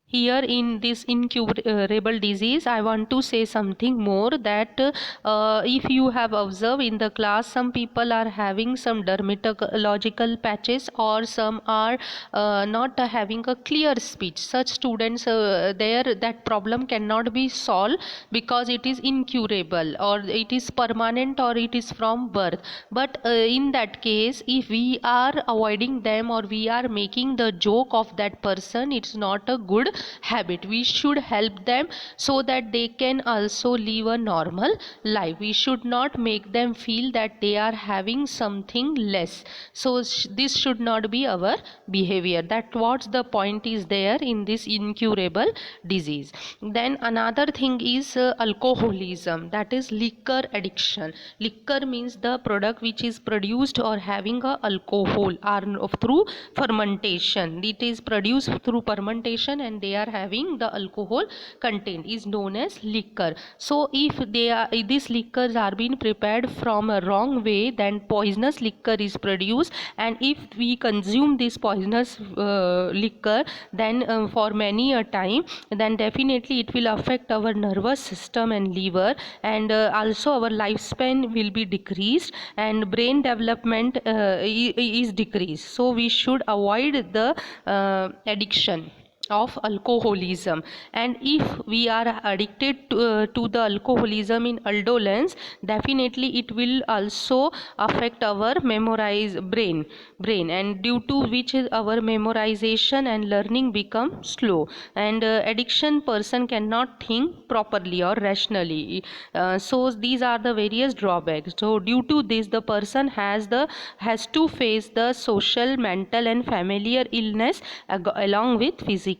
Here in this incurable disease, I want to say something more, that if you have observed in the class, some people are having some dermatological patches, or some are not having a clear speech. Such students, there that problem cannot be solved because it is incurable, or it is permanent, or it is from birth. But in that case, if we are avoiding them, or we are making the joke of that person, it's not a good habit. We should help them so that they can also live a normal life. We should not make them feel that they are having something less. So this should not be our behavior. That what the point is there in this incurable disease. Then another thing is alcoholism, that is liquor addiction. Liquor means the product which is produced or having a alcohol, or through fermentation. It is produced through fermentation, and they are having the alcohol content, is known as liquor. So if these liquors are being prepared from a wrong way, then poisonous liquor is produced. And if we consume this poisonous liquor, then for many a time, then definitely it will affect our nervous system and liver, and also our lifespan will be decreased, and brain development is decreased. So we should avoid the addiction of alcoholism. And if we are addicted to the alcoholism in adolescence, definitely it will also affect our brain, and due to which our memorization and learning become slow, and addiction person cannot think properly or rationally. So these are the various drawbacks. So due to this, the person has to face the social, mental and familiar illness along with physical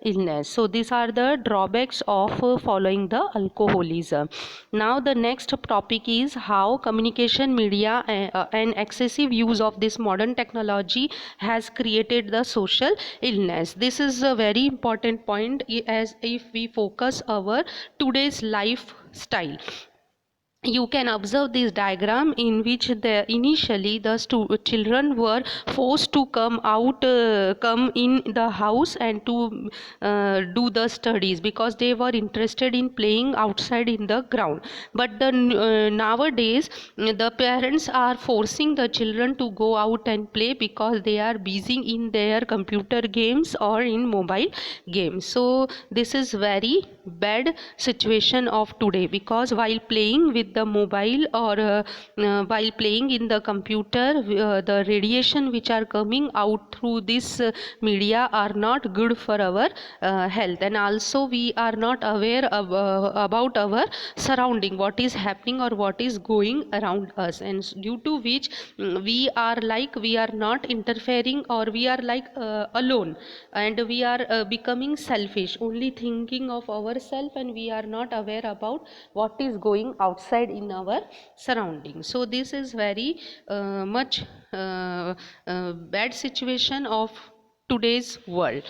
illness. So these are the drawbacks of following the alcoholism. Now the next topic is how communication media and excessive use of this modern technology has created the social illness. This is a very important point, as if we focus our today's lifestyle. You can observe this diagram, in which initially the children were forced to come in the house and to do the studies, because they were interested in playing outside in the ground. But nowadays the parents are forcing the children to go out and play, because they are busy in their computer games or in mobile games. So this is very bad situation of today, because while playing with the mobile, or while playing in the computer, the radiation which are coming out through this media are not good for our health. And also we are not aware about our surrounding, what is happening or what is going around us, and due to which we are not interfering, or we are alone, and we are becoming selfish, only thinking of ourselves, and we are not aware about what is going outside in our surroundings. So this is very much bad situation of today's world.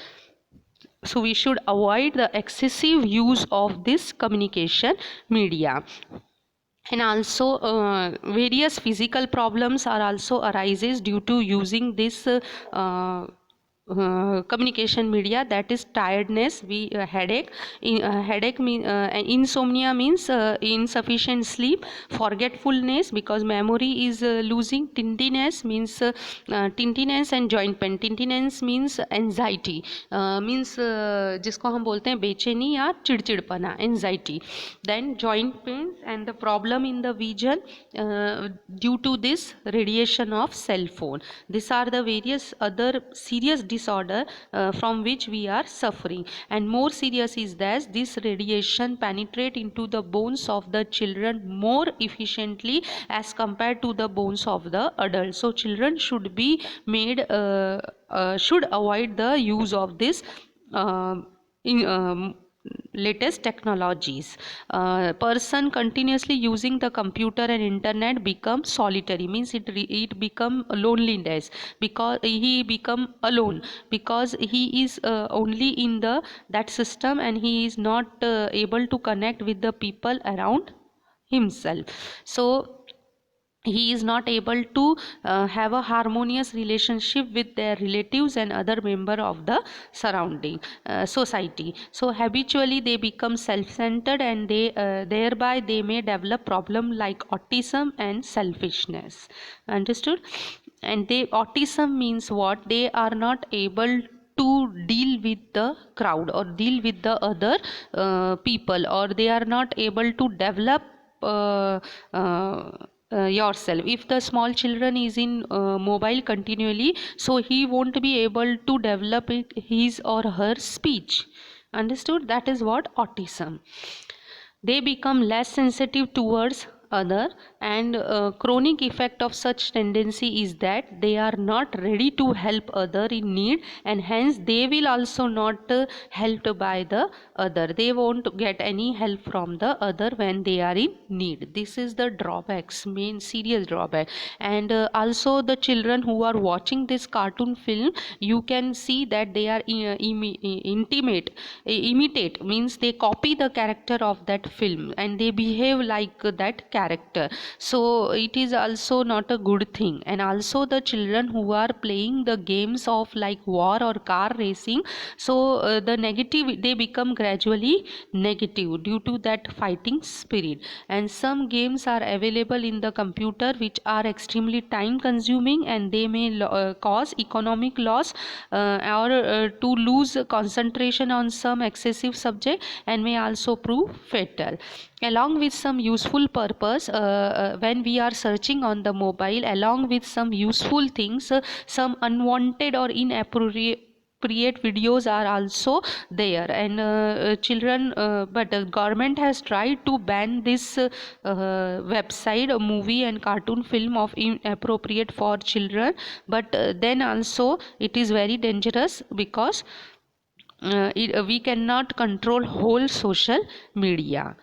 So we should avoid the excessive use of this communication media. And also various physical problems are also arises due to using this communication media, that is tiredness, headache. Insomnia means insufficient sleep, forgetfulness because memory is losing, tintiness means tintiness and joint pain. Tintiness means anxiety, means जिसको हम बोलते हैं बेचैनी या चिड़चिड़पना, anxiety. Then joint pains and the problem in the vision due to this radiation of cell phone. These are the various other serious disorder from which we are suffering. And more serious is that this radiation penetrate into the bones of the children more efficiently as compared to the bones of the adults. So children should be made should avoid the use of this latest technologies. Person continuously using the computer and internet become solitary, means it become loneliness, because he become alone, because he is only in that system, and he is not able to connect with the people around himself. So he is not able to have a harmonious relationship with their relatives and other member of the surrounding society. So habitually they become self-centered, and they thereby they may develop problem like autism and selfishness. Understood? And they, autism means what? They are not able to deal with the crowd or deal with the other people, or they are not able to develop uh, uh, yourself. If the small children is in mobile continually, so he won't be able to develop his or her speech. Understood? That is what autism. They become less sensitive towards other, and chronic effect of such tendency is that they are not ready to help other in need, and hence they will also not helped by the other. They won't get any help from the other when they are in need. This is the drawbacks, main serious drawback. And also the children who are watching this cartoon film, you can see that they are imitate means they copy the character of that film and they behave like that character. So it is also not a good thing. And also the children who are playing the games of like war or car racing, so the negative, they become gradually negative due to that fighting spirit. And some games are available in the computer which are extremely time consuming, and they may cause economic loss or to lose concentration on some excessive subject, and may also prove fatal. Along with some useful purpose, when we are searching on the mobile, along with some useful things, some unwanted or inappropriate videos are also there. And children, but the government has tried to ban this website, a movie and cartoon film of inappropriate for children, but then also it is very dangerous because we cannot control whole social media.